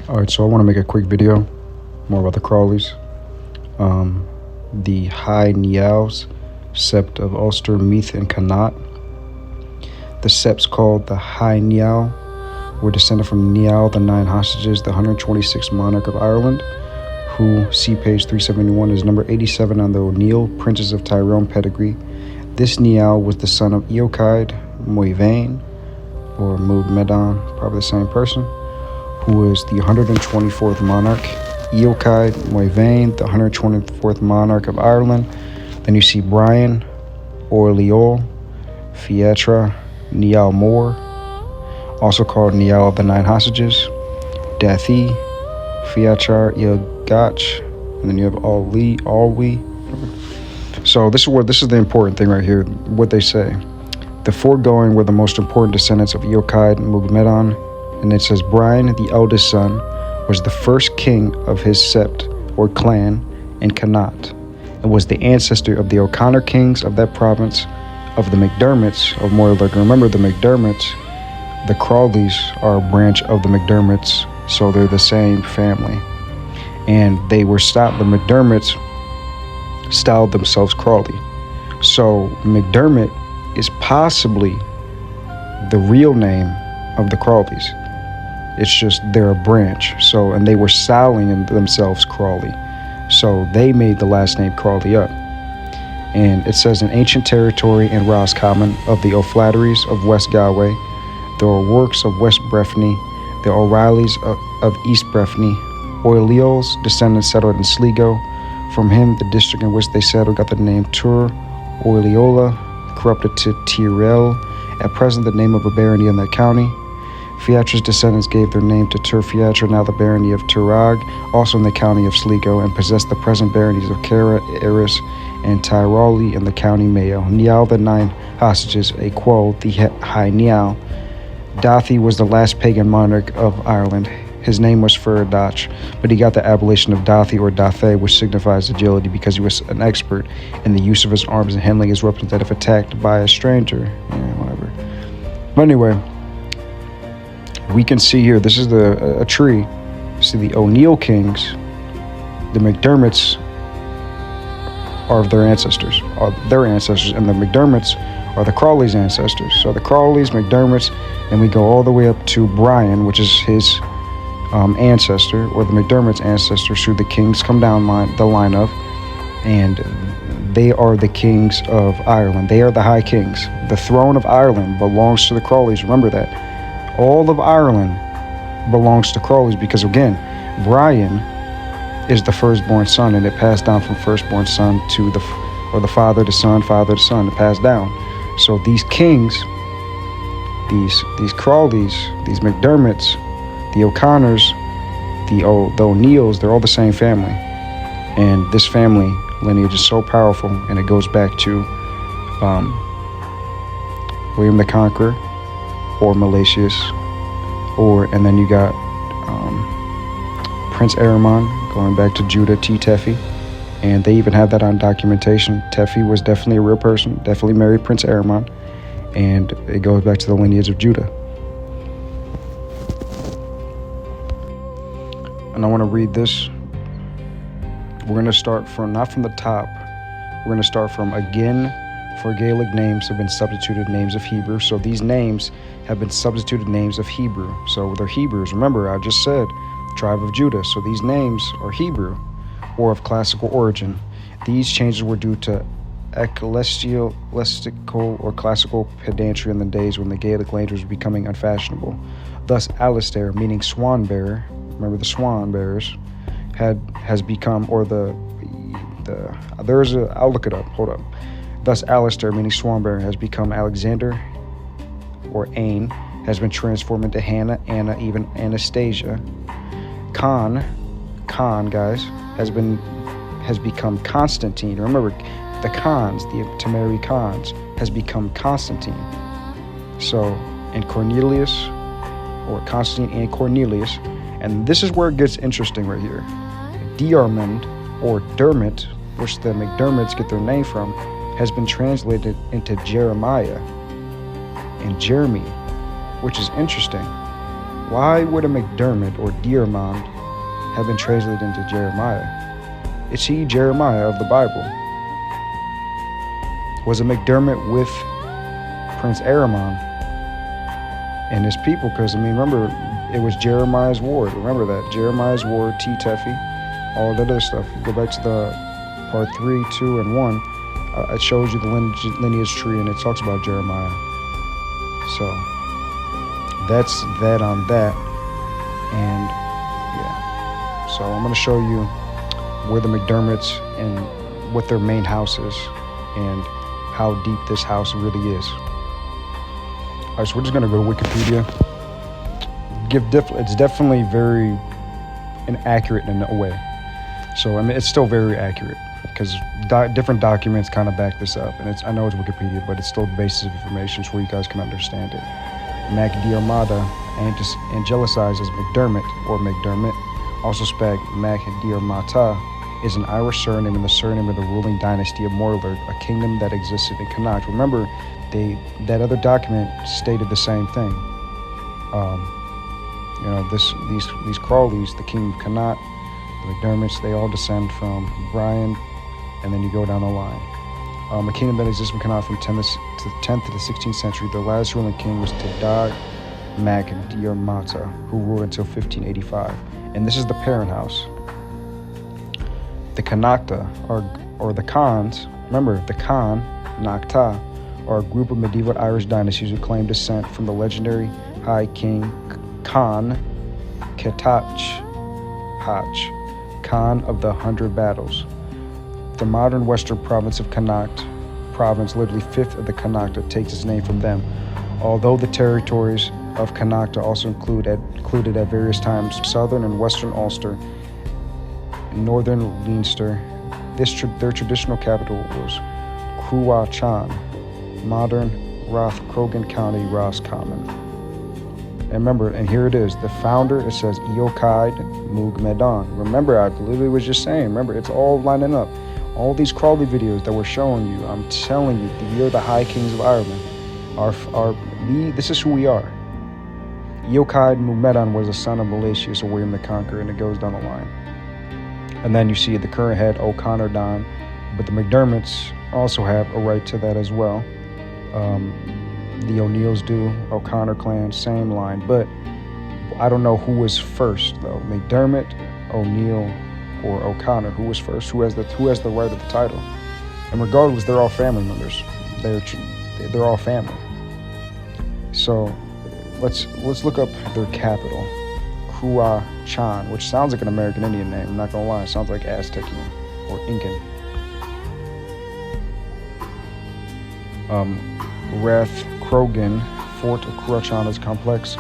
Alright, so I want to make a quick video more about the Crawleys. The High Nials, sept of Ulster, Meath, and Connacht. The septs called the High Nial were descended from Niall, the 9 hostages, the 126th monarch of Ireland, who, see page 371, is number 87 on the O'Neill Princes of Tyrone pedigree. This Niall was the son of Eochaid Moivain, or Mood Medan, probably the same person, who was the 124th monarch. Eochaid Moivain, the 124th monarch of Ireland. Then you see Brian, Orleol, Fietra, Niall Moore, also called Niall of the 9 hostages, Dathi, Fiachar Ilgach, and then you have Alwi. So this is the important thing right here, what they say. The foregoing were the most important descendants of Eochaid Mugmedan, and it says Brian, the eldest son, was the first king of his sept or clan in Connacht, and was the ancestor of the O'Connor kings of that province, of the McDermotts of Moylurg. Remember the McDermotts, the Crawleys are a branch of the McDermotts, so they're the same family. And the McDermotts styled themselves Crawley. So McDermott is possibly the real name of the Crawleys. It's just they're a branch. So, and they were styling themselves Crawley. So they made the last name Crawley up. And it says in ancient territory in Roscommon of the O'Flahertys of West Galway, the O'Rourkes of West Breffni, the O'Reillys of East Breffni, O'Leol's descendants settled in Sligo. From him, the district in which they settled got the name Tur O'Leola, corrupted to Tyrell, at present the name of a barony in that county. Fiatra's descendants gave their name to Tur Fiatra, now the barony of Turag, also in the county of Sligo, and possessed the present baronies of Cara, Eris, and Tyrolli in the county Mayo. Niall, the 9 hostages, a quo, the High Niall. Dathi was the last pagan monarch of Ireland. His name was Feradach, but he got the appellation of Dathi or Dathe, which signifies agility, because he was an expert in the use of his arms and handling his weapons that if attacked by a stranger, whatever. But anyway, we can see here, this is a tree. See the O'Neill kings, the McDermotts are their ancestors, and the McDermotts are the Crawleys' ancestors. So the Crawleys, McDermotts, and we go all the way up to Brian, which is his ancestor, or the McDermotts' ancestors, who the kings come down the line of, and they are the kings of Ireland. They are the high kings. The throne of Ireland belongs to the Crawleys. Remember that. All of Ireland belongs to Crawleys because, again, Brian is the firstborn son, and it passed down from firstborn son to the father to son, it passed down. So these kings, these Crawleys, these McDermotts, the O'Connors, the O'Neills, they're all the same family. And this family lineage is so powerful, and it goes back to William the Conqueror, or Malatius, and then you got Prince Aramon, going back to Judah T. Teffy, and they even have that on documentation. Teffy was definitely a real person, definitely married Prince Aramon, and it goes back to the lineage of Judah. And I want to read this. We're going to start from, not from the top, we're going to start from, again, for Gaelic names have been substituted names of Hebrew. So these names have been substituted names of Hebrew. So they're Hebrews. Remember, I just said tribe of Judah. So these names are Hebrew or of classical origin. These changes were due to ecclesiastical or classical pedantry in the days when the Gaelic language was becoming unfashionable. Thus, Alistair, meaning swan bearer, remember the swan bearers, has become, or I'll look it up, hold up. Thus, Alistair, meaning swanbearer, has become Alexander, or Ain, has been transformed into Hannah, Anna, even Anastasia. Khan, guys, has become Constantine. Remember, the Khans, the Tamari Khans, has become Constantine. So, and Cornelius, or Constantine and Cornelius, and this is where it gets interesting right here. Diarmid, or Dermot, which the McDermotts get their name from, has been translated into Jeremiah and Jeremy, which is interesting. Why would a McDermott or Diarmond have been translated into Jeremiah? Is he Jeremiah of the Bible? Was a McDermott with Prince Aramon and his people? Because, I mean, remember, it was Jeremiah's ward. Remember that. Jeremiah's ward, T. Tephi, all that other stuff. You go back to the part 3, 2, and 1. It shows you the lineage tree, and it talks about Jeremiah. So, that's that on that. And, yeah. So, I'm going to show you where the McDermotts and what their main house is and how deep this house really is. All right, so we're just gonna go to Wikipedia. It's definitely very inaccurate in a way. So I mean, it's still very accurate because different documents kind of back this up. And I know it's Wikipedia, but it's still the basis of information so you guys can understand it. Mac Diarmada, angelicized as McDermott or McDermott, also spelled Mac Diarmata, is an Irish surname and the surname of the ruling dynasty of Morlard, a kingdom that existed in Connacht. Remember, that other document stated the same thing. These Crawleys, the king of Connacht, the McDermotts, they all descend from Brian, and then you go down the line. A kingdom that exists in Connacht from 10th to the 16th century. The last ruling king was Tadad Mac Diarmata, who ruled until 1585. And this is the parent house. The Connachta, or the Khans, remember, the Khan, Nakhta, are a group of medieval Irish dynasties who claim descent from the legendary High King Khan Ketach, Khan of the 100 Battles. The modern western province of Connacht, literally fifth of the Connachta, takes its name from them. Although the territories of Connacht also included at various times southern and western Ulster, northern Leinster, their traditional capital was Cruachan, modern Rathcrogan County, Roscommon. And remember, and here it is, the founder, it says Eochaid Mug Medan. Remember, I literally was just saying, remember, it's all lining up. All these Crawley videos that we're showing you, I'm telling you, we are the High Kings of Ireland. This is who we are. Eochaid Mug Medan was a son of Malatius or William the Conqueror, and it goes down the line. And then you see the current head, O'Connor Don, but the McDermotts also have a right to that as well. The O'Neills do, O'Connor clan, same line, but I don't know who was first though. McDermott, O'Neill, or O'Connor. Who was first? Who has the right of the title? And regardless, they're all family members. They're all family. So let's look up their capital. Cruachan, which sounds like an American Indian name. I'm not gonna lie, it sounds like Aztecian or Incan. Rathcrogan Fort of Cruachan is a complex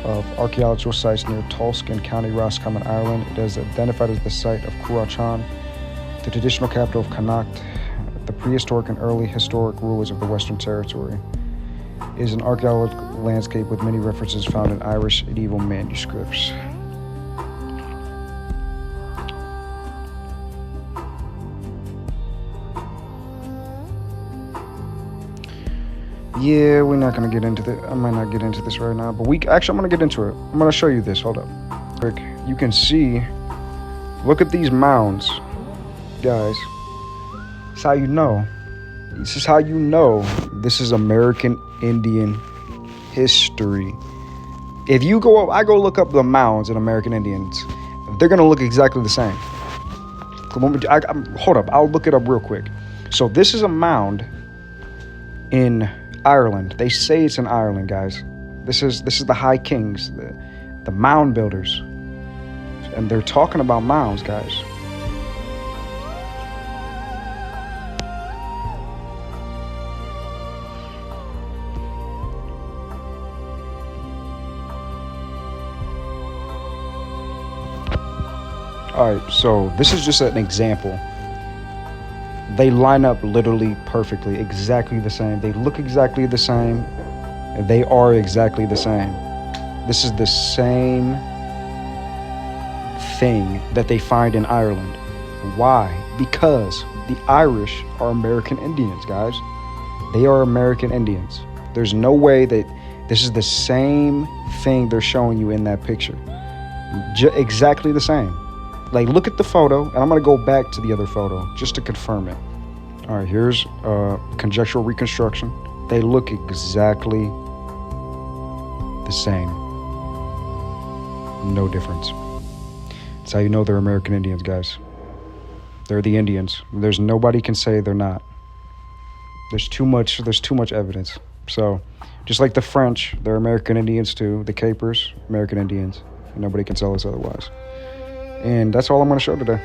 of archaeological sites near Tulskin County, Roscommon, Ireland. It is identified as the site of Cruachan, the traditional capital of Connacht, the prehistoric and early historic rulers of the Western Territory. It is an archaeological landscape with many references found in Irish medieval manuscripts. Yeah, we're not gonna get into this. I might not get into this right now, but I'm gonna get into it. I'm gonna show you this. Hold up. Quick. You can see, look at these mounds, guys. This is how you know. This is how you know this is American Indian history. If you go up, I go look up the mounds in American Indians, they're gonna look exactly the same. Hold up, I'll look it up real quick. So this is a mound in Ireland. They say it's in Ireland, guys. This is the High Kings, the mound builders, and they're talking about mounds, guys. All right, so this is just an example. They line up literally perfectly, exactly the same. They look exactly the same. They are exactly the same. This is the same thing that they find in Ireland. Why? Because the Irish are American Indians, guys. They are American Indians. There's no way that This is the same thing they're showing you in that picture. Exactly the same. Like, look at the photo, and I'm going to go back to the other photo just to confirm it. All right, here's conjectural reconstruction. They look exactly the same. No difference. That's how you know they're American Indians, guys. They're the Indians. There's nobody can say they're not. There's too much evidence. So, just like the French, they're American Indians too. The Capers, American Indians. And nobody can tell us otherwise. And that's all I'm going to show today.